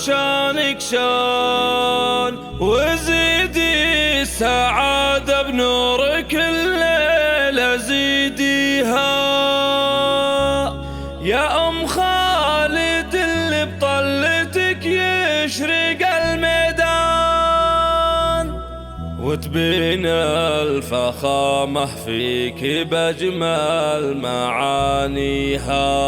شانك شان وزيدي السعادة بنورك الليلة زيديها يا أم خالد اللي بطلتك يشرق الميدان وتبين الفخامة فيك بأجمل معانيها.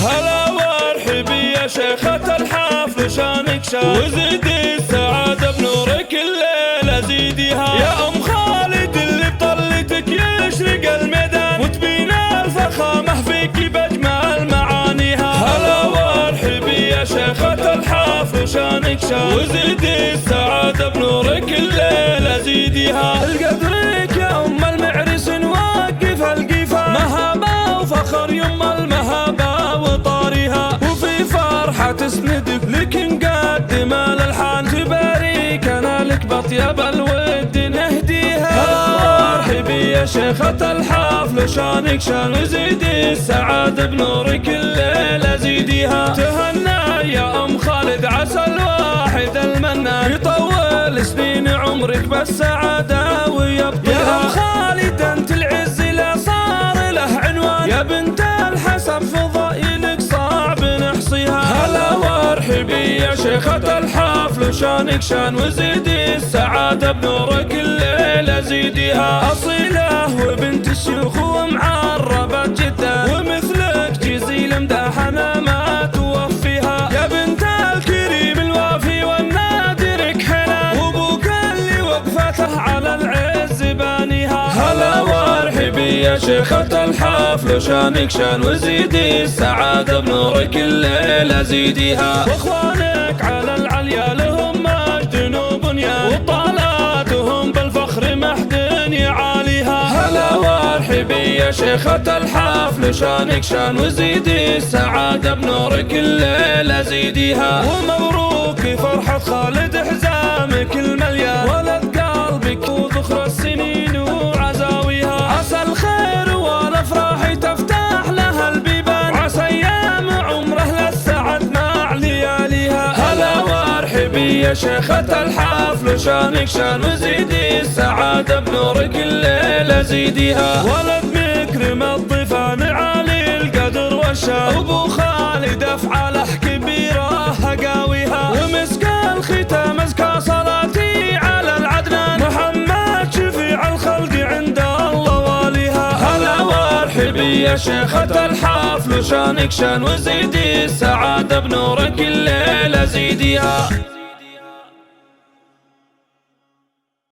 هلا وارحبي يا شيخة الحفل شانك شان وزيدي السعادة بنورك الليلة زيديها يا أم خالد اللي بطلتك يشرق الميدان وتبين الفخامة فيك بأجمل معانيها. هلا وارحبي يا شيخة الحفل شانك شان وزيدي السعادة بنورك الليلة زيديها القدرك يا أم المعرس نوقف القفا مهابة وفخر يما المهابة وطارها وفي فرحة تسندك لك نقدم الألحان تباركنا لك بطيب الود نهديها. ارحبي يا شيخة الحفل شانك شان وزيدي السعادة بنورك الليلة زيديها تهنى يا أم خالد عسى الواحد المنان يطول سنين عمرك بالسعادة ويبقيها. يا أم خالد أنت العز لا صار له عنوان يا بنت الحسب فضائلك صعب نحصيها. هلا وارحبي يا شيخة الحفل شانك شان وزيدي السعادة بنورك الليلة زيديها أصيلة وبنت الشيوخ ومعربة جدا ومثلك جزيل مداحنا ما توفيها يا بنت الكريم الوافي والنادرك حنان وابوك اللي وقفته على العز بانيها. هلا وارحبي يا شيخة الحفل شانك شان وزيدي السعادة بنورك الليلة زيديها واخوانك على العليا لهم مجد وبنيان وطالاتهم بالفخر محد يعاليها. هلا وارحبي يا شيخة الحفل شانك شان وزيدي السعادة بنورك الليلة زيديها ومبروك فرحة خالد حزامك المليان ولد قلبك وذخر السنين وعزاويها عسى الخير والافراح تفتح لها البيبان عسى ايام عمره للسعد مع لياليها. هلا وارحبي يا شيخة الحفل شانك شان وزيدي السعادة بنورك الليلة زيديها ولد مكرم الضيفان عالي القدر والشان ابو خالد افعاله كبيرة هقاويها ومسك الختام ازكى صلاتي على العدنان محمد شفيع الخلق عند الله واليها. هلا وارحبي يا شيخة الحفل شانك شان وزيدي السعادة بنورك الليلة زيديها